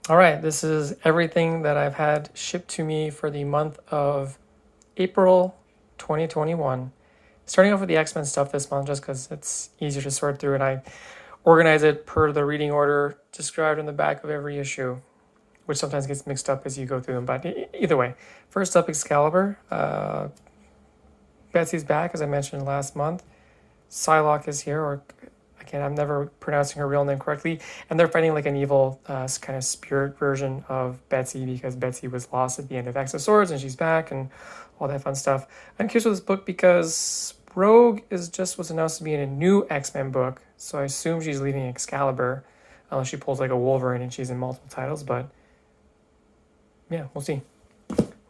All right, this is everything that I've had shipped to me for the month of April 2021. Starting off with the X-Men stuff this month just because it's easier to sort through and I organize it per the reading order described in the back of every issue, which sometimes gets mixed up as you go through them. But either way, first up, Excalibur. Betsy's back, as I mentioned last month. Psylocke is here, or again, I'm never pronouncing her real name correctly. And they're fighting like an evil kind of spirit version of Betsy because Betsy was lost at the end of X of Swords and she's back and all that fun stuff. I'm curious with this book because Rogue was announced to be in a new X-Men book, so I assume she's leaving Excalibur, unless she pulls like a Wolverine and she's in multiple titles. But yeah, we'll see.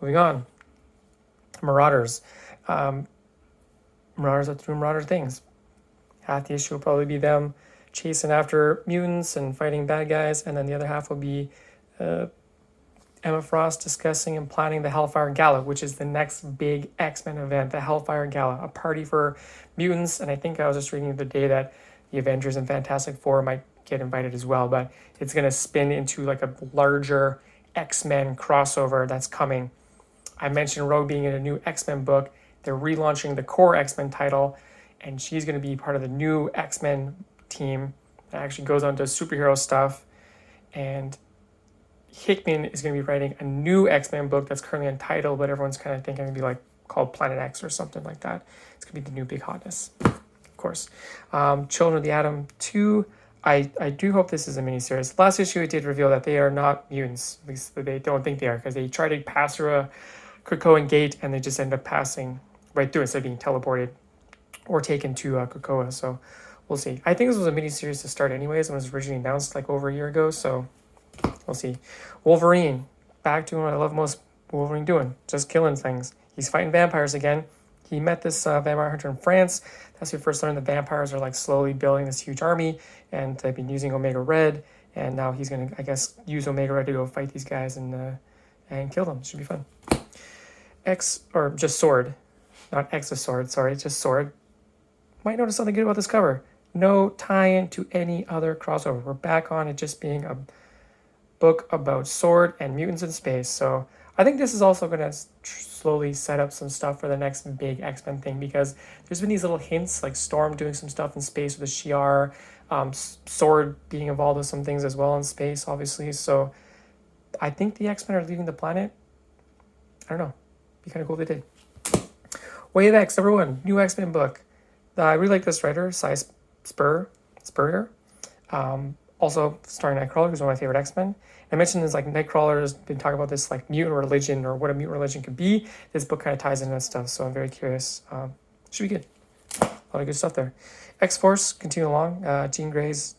Moving on, Marauders. Marauders are doing Marauder things. Half the issue will probably be them chasing after mutants and fighting bad guys, and then the other half will be Emma Frost discussing and planning the Hellfire Gala, which is the next big X-Men event, the Hellfire Gala, a party for mutants. And I think I was just reading the day that the Avengers and Fantastic Four might get invited as well, but it's going to spin into like a larger X-Men crossover that's coming. I mentioned Rogue being in a new X-Men book. They're relaunching the core X-Men title, and she's going to be part of the new X-Men team that actually goes on to superhero stuff. And Hickman is going to be writing a new X-Men book that's currently untitled, but everyone's kind of thinking it'll be like called Planet X or something like that. It's going to be the new big hotness, of course. Children of the Atom 2. I do hope this is a miniseries. Last issue, it did reveal that they are not mutants. At least they don't think they are, because they try to pass through a Krakoan gate and they just end up passing right through instead of being teleported or taken to Krakoa. So we'll see. I think this was a miniseries to start anyways. It was originally announced like over a year ago. So we'll see. Wolverine, back to what I love most. Wolverine doing, just killing things. He's fighting vampires again. He met this vampire hunter in France. That's when we first learned the vampires are like slowly building this huge army, and they've been using Omega Red. And now he's gonna, I guess, use Omega Red to go fight these guys and kill them. Should be fun. X or just Sword, not X of Sword. Sorry, just Sword. Might notice something good about this cover. No tie-in to any other crossover. We're back on it just being a book about Sword and mutants in space. So I think this is also going to slowly set up some stuff for the next big X-Men thing, because there's been these little hints like Storm doing some stuff in space with the Shi'ar, Sword being involved with some things as well in space, obviously. So I think the X-Men are leaving the planet. I don't know. Be kind of cool if they did. Wave X, #1, new X-Men book. I really like this writer, Spurrier. Also starring Nightcrawler, who's one of my favorite X-Men. I mentioned this, like, Nightcrawler has been talking about this like mutant religion or what a mutant religion could be. This book kind of ties into that stuff, so I'm very curious. Should be good. A lot of good stuff there. X-Force, continue along. Jean Grey's,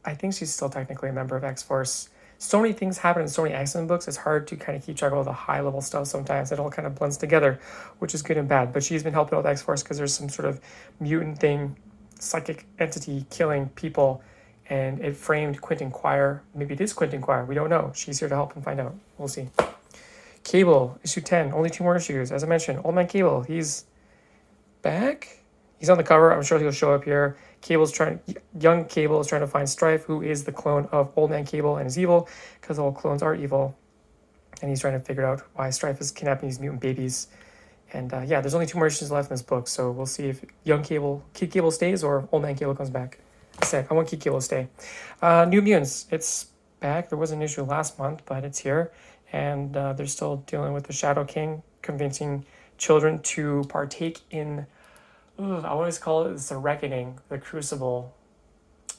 I think she's still technically a member of X-Force. So many things happen in so many X-Men books, it's hard to kind of keep track of all the high-level stuff sometimes. It all kind of blends together, which is good and bad. But she's been helping out with X-Force because there's some sort of mutant thing, psychic entity killing people, and it framed Quentin Quire. Maybe it is Quentin Quire. We don't know. She's here to help and find out. We'll see. Cable, issue 10. Only 2 more issues. As I mentioned, Old Man Cable, he's back. He's on the cover. I'm sure he'll show up here. Young Cable is trying to find Strife, who is the clone of Old Man Cable and is evil, because all clones are evil. And he's trying to figure out why Strife is kidnapping these mutant babies. And yeah, there's only 2 more issues left in this book, so we'll see if Kid Cable stays or Old Man Cable comes back. I said, I want Kid Cable to stay. New Mutants, it's back. There was an issue last month, but it's here. And they're still dealing with the Shadow King, convincing children to partake in, I always call it the Reckoning, the Crucible.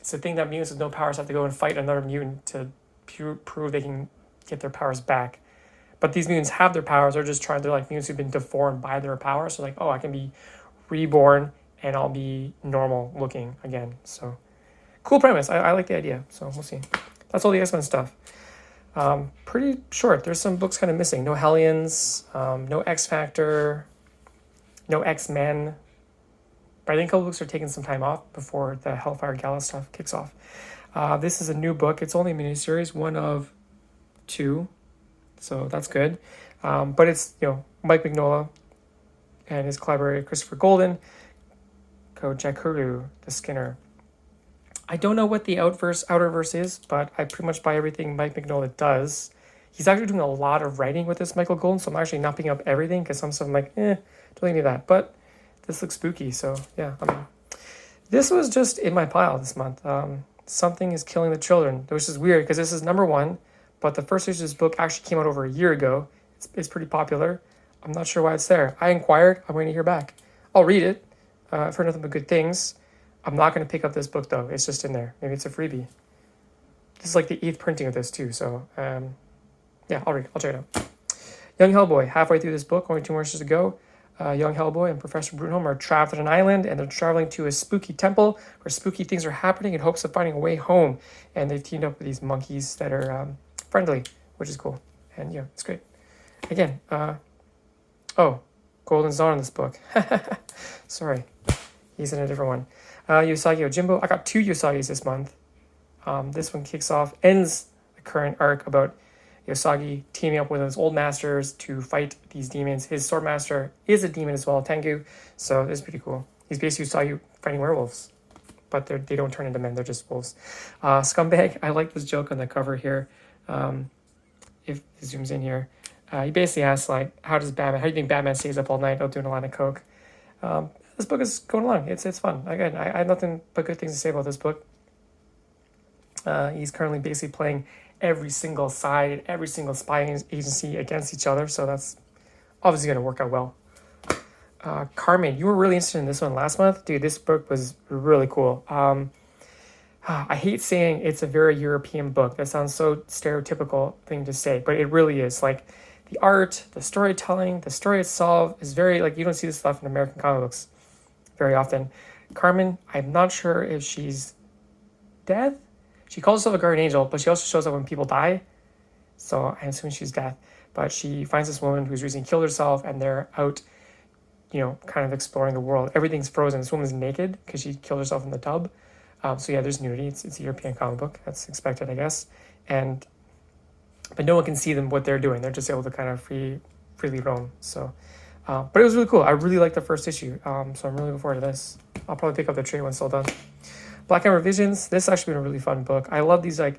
It's the thing that mutants with no powers have to go and fight another mutant to prove they can get their powers back. But these mutants have their powers. They're like mutants who've been deformed by their powers. So like, oh, I can be reborn and I'll be normal looking again. So cool premise. I like the idea. So we'll see. That's all the X-Men stuff. Pretty short. There's some books kind of missing. No Hellions, no X-Factor, no X-Men. But I think a couple books are taking some time off before the Hellfire Gala stuff kicks off. This is a new book. It's only a miniseries, 1 of 2. So that's good. But it's, Mike Mignola and his collaborator Christopher Golden, Jack Hurdu, the Skinner. I don't know what the outer verse is, but I pretty much buy everything Mike Mignola does. He's actually doing a lot of writing with this Michael Golden, so I'm actually not picking up everything because some stuff I'm like, don't really need that. But this looks spooky, so yeah. This was just in my pile this month. Something is Killing the Children, which is weird because this is number one, but the first issue of this book actually came out over a year ago. It's pretty popular. I'm not sure why it's there. I inquired. I'm waiting to hear back. I'll read it. I've heard nothing but good things. I'm not going to pick up this book, though. It's just in there. Maybe it's a freebie. This is like the 8th printing of this, too. So, yeah, I'll read it. I'll check it out. Young Hellboy. Halfway through this book, only 2 more issues to go. Young Hellboy and Professor Brunholm are trapped on an island, and they're traveling to a spooky temple where spooky things are happening in hopes of finding a way home. And they've teamed up with these monkeys that are friendly, which is cool. And, yeah, it's great. Again, Golden's not in this book. Sorry. He's in a different one. Usagi Yojimbo. I got 2 Usagis this month. This one ends the current arc about Usagi teaming up with his old masters to fight these demons. His sword master is a demon as well, Tengu. So this is pretty cool. He's basically Usagi fighting werewolves, but they don't turn into men. They're just wolves. Scumbag. I like this joke on the cover here. If it zooms in here, he basically asks like, how do you think Batman stays up all night out doing a line of coke? This book is going along. It's fun. Again, I have nothing but good things to say about this book. He's currently basically playing every single side, every single spy agency against each other. So that's obviously going to work out well. Carmen, you were really interested in this one last month. Dude, this book was really cool. I hate saying it's a very European book. That sounds so stereotypical thing to say, but it really is. Like the art, the storytelling, the story itself is very, like, you don't see this stuff in American comic books very often. Carmen, I'm not sure if she's dead. She calls herself a guardian angel, but she also shows up when people die. So I assume she's death. But she finds this woman who's recently killed herself, and they're out, kind of exploring the world. Everything's frozen. This woman's naked because she killed herself in the tub. So yeah, there's nudity. It's a European comic book. That's expected, I guess. But no one can see them what they're doing. They're just able to kind of freely roam. So, but it was really cool. I really liked the first issue. So I'm really looking forward to this. I'll probably pick up the trade when it's all done. Black Hammer Visions. This has actually been a really fun book. I love these I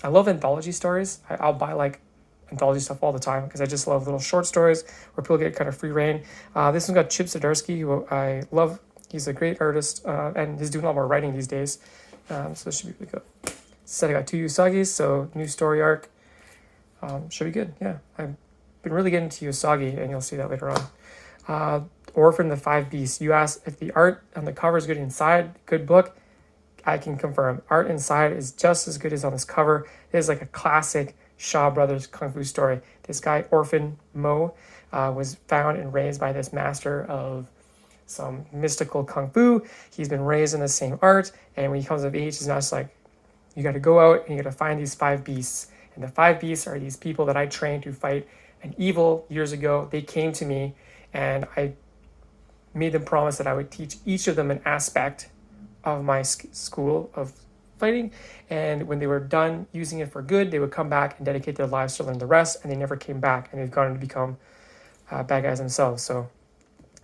love anthology stories. I'll buy like anthology stuff all the time because I just love little short stories where people get kind of free reign. This one's got Chip Zdarsky, who I love. He's a great artist, and he's doing a lot more writing these days. So this should be really good. Said I got 2 Usagis, so new story arc. Should be good. Yeah, I've been really getting into Usagi, and you'll see that later on. Orphan the Five Beasts. You asked if the art on the cover is good inside. Good book. I can confirm. Art inside is just as good as on this cover. It is like a classic Shaw Brothers Kung Fu story. This guy, Orphan Mo, was found and raised by this master of some mystical Kung Fu. He's been raised in the same art, and when he comes of age, he's not just like, you got to go out and you got to find these 5 beasts. And the 5 beasts are these people that I trained to fight an evil years ago. They came to me, and I made them promise that I would teach each of them an aspect of my school of fighting, and when they were done using it for good, they would come back and dedicate their lives to learn the rest, and they never came back, and they've gone on to become bad guys themselves. So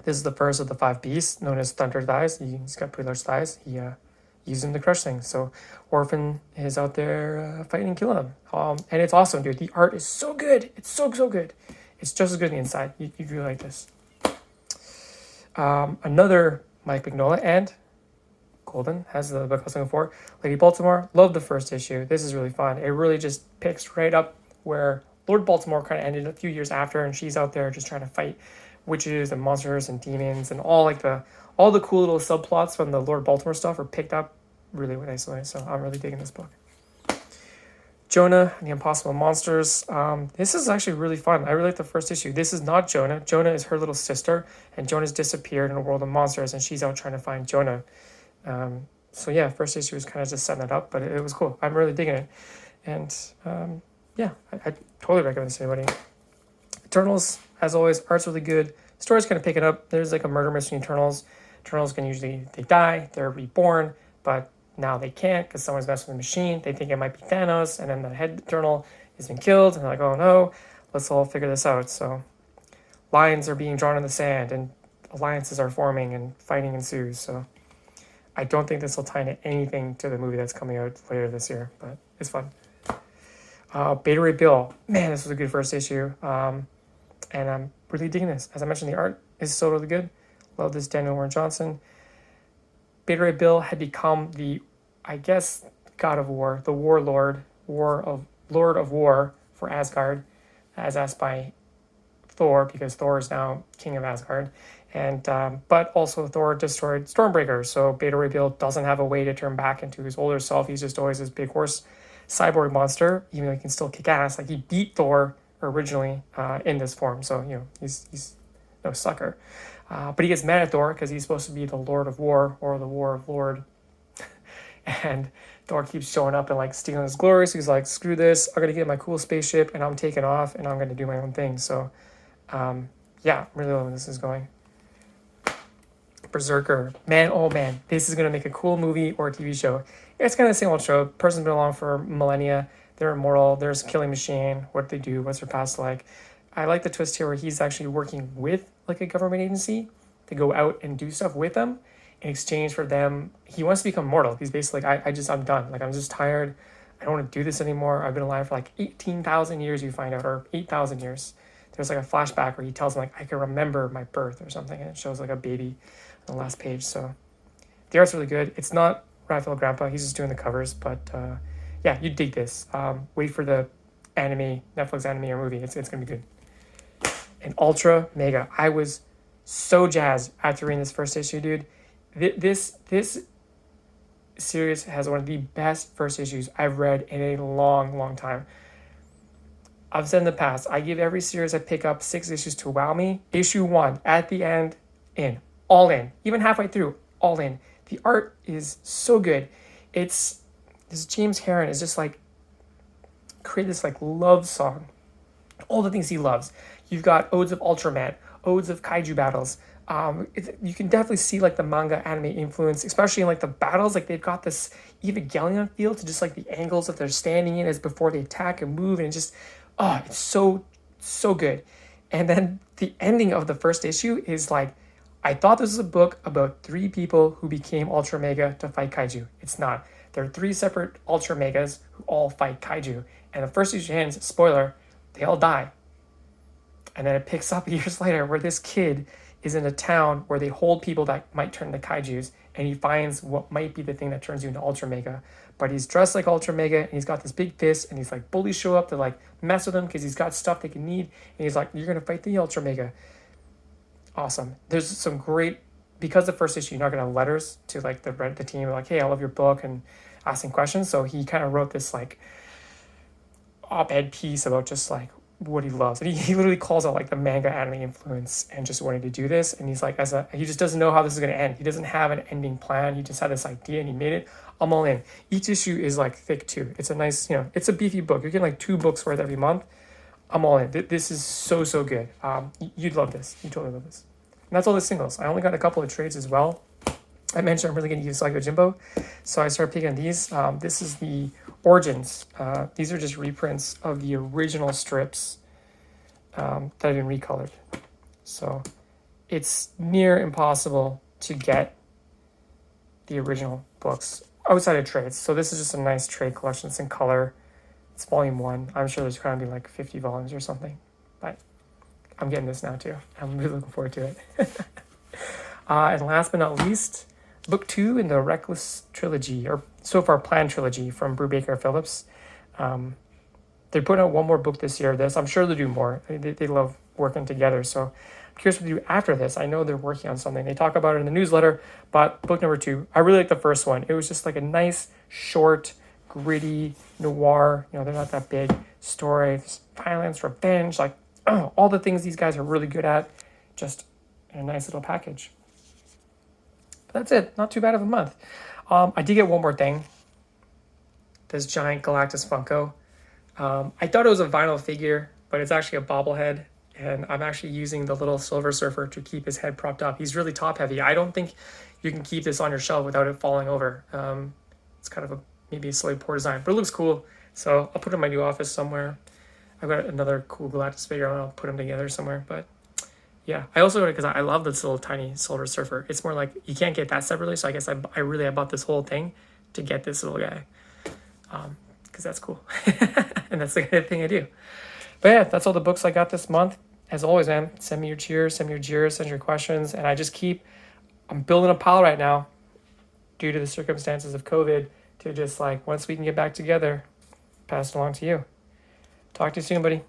this is the first of the 5 beasts, known as Thunder Thighs. He's got pretty large thighs. He used them to crush things. So Orphan is out there fighting and killing them. And it's awesome, dude. The art is so good. It's so good. It's just as good on the inside. You really like this. Another Mike Mignola, and Golden has the book I was looking for. Lady Baltimore. Love the first issue. This is really fun. It really just picks right up where Lord Baltimore kind of ended a few years after, and she's out there just trying to fight witches and monsters and demons, and all the cool little subplots from the Lord Baltimore stuff are picked up really nicely. So I'm really digging this book. Jonah and the Impossible Monsters. This is actually really fun. I really like the first issue. This is not Jonah. Jonah is her little sister, and Jonah's disappeared in a world of monsters, and she's out trying to find Jonah. So yeah, first issue was kind of just setting it up, but it was cool. I'm really digging it. And I totally recommend this to anybody. Eternals, as always, art's really good. Story's kind of picking up. There's like a murder mystery in Eternals. Eternals can usually, they die, they're reborn, but now they can't because someone's messing with the machine. They think it might be Thanos, and then the head Eternal has been killed, and they're like, oh no, let's all figure this out. So lines are being drawn in the sand, and alliances are forming, and fighting ensues. So I don't think this will tie into anything to the movie that's coming out later this year, but it's fun. Beta Ray Bill, man, this was a good first issue, and I'm really digging this. As I mentioned, the art is still really good. Love this Daniel Warren Johnson. Beta Ray Bill had become the, I guess, god of war, the warlord, Lord of War for Asgard, as asked by Thor, because Thor is now king of Asgard. And but also Thor destroyed Stormbreaker, so Beta Ray Bill doesn't have a way to turn back into his older self. He's just always this big horse cyborg monster, even though he can still kick ass. Like, he beat Thor originally in this form, so he's no sucker. But he gets mad at Thor because he's supposed to be the Lord of War, or the War of Lord. And Thor keeps showing up and like stealing his glory, so he's like, screw this, I'm gonna get my cool spaceship and I'm taking off and I'm gonna do my own thing. So yeah, I'm really loving this is going. Berserker, man, oh man, this is gonna make a cool movie or a TV show. It's kind of the same old show. Person's been along for millennia. They're immortal. There's a killing machine. What they do? What's their past like? I like the twist here where he's actually working with like a government agency to go out and do stuff with them in exchange for them. He wants to become mortal. He's basically like, I'm done. Like, I'm just tired. I don't want to do this anymore. I've been alive for like 18,000 years, you find out, or 8,000 years. There's like a flashback where he tells him like, I can remember my birth or something, and it shows like a baby on the last page. So the art's really good. It's not Raphael Grandpa. He's just doing the covers, but yeah, you dig this. Wait for the anime, Netflix anime or movie. It's gonna be good. And Ultra Mega. I was so jazzed after reading this first issue, dude. This series has one of the best first issues I've read in a long time. I've said in the past, I give every series I pick up 6 issues to wow me. Issue 1, at the end, all in. Even halfway through, all in. The art is so good. This James Herron is just like, create this like love song. All the things he loves. You've got odes of Ultraman, odes of kaiju battles. You can definitely see like the manga anime influence, especially in like the battles. Like, they've got this Evangelion feel to just like the angles that they're standing in as before they attack and move, and just, oh, it's so good. And then the ending of the first issue is like, I thought this was a book about 3 people who became Ultra Mega to fight kaiju. It's not. There are 3 separate Ultra Megas who all fight kaiju. And the first issue ends, spoiler, they all die. And then it picks up years later where this kid is in a town where they hold people that might turn into kaijus, and he finds what might be the thing that turns you into Ultra Mega. But he's dressed like Ultra Mega, and he's got this big fist, and he's like, bullies show up to like mess with him because he's got stuff they can need, and he's like, you're gonna fight the Ultra Mega. Awesome. There's some great, because the first issue, you're not gonna have letters to like the team like, hey, I love your book, and asking questions. So he kind of wrote this like op-ed piece about just like what he loves, and he literally calls out like the manga anime influence and just wanting to do this. And he's like, he just doesn't know how this is going to end. He doesn't have an ending plan. He just had this idea and he made it. I'm all in. Each issue is like thick too. It's a nice, it's a beefy book. You're getting like 2 books worth every month. I'm all in. This is so good. You'd love this. You totally love this. And that's all the singles. I only got a couple of trades as well. I mentioned I'm really going to use Psycho Jimbo, so I started picking these. This is the Origins. These are just reprints of the original strips that have been recolored. So it's near impossible to get the original books outside of trades. So this is just a nice trade collection. It's in color. It's volume 1. I'm sure there's going to be like 50 volumes or something, but I'm getting this now too. I'm really looking forward to it. And last but not least, book 2 in the Reckless trilogy, or so far planned trilogy, from Brubaker Phillips. They're putting out one more book this year of this. I'm sure they'll do more. They love working together. So I'm curious what they do after this. I know they're working on something. They talk about it in the newsletter, but book number 2, I really like the first one. It was just like a nice, short, gritty, noir, they're not that big, story, violence, revenge, like all the things these guys are really good at, just in a nice little package. That's it. Not too bad of a month. I did get one more thing. This giant Galactus Funko. I thought it was a vinyl figure, but it's actually a bobblehead. And I'm actually using the little Silver Surfer to keep his head propped up. He's really top heavy. I don't think you can keep this on your shelf without it falling over. It's kind of maybe a slightly poor design, but it looks cool. So I'll put it in my new office somewhere. I've got another cool Galactus figure. I'll put them together somewhere. But Yeah, I also because I love this little tiny Solar Surfer. It's more like you can't get that separately, so I guess I bought this whole thing to get this little guy, because that's cool, and that's the kind of thing I do. But yeah, that's all the books I got this month. As always, man, send me your cheers, send me your jeers, send your questions, and I'm building a pile right now, due to the circumstances of COVID, to just like once we can get back together, pass it along to you. Talk to you soon, buddy.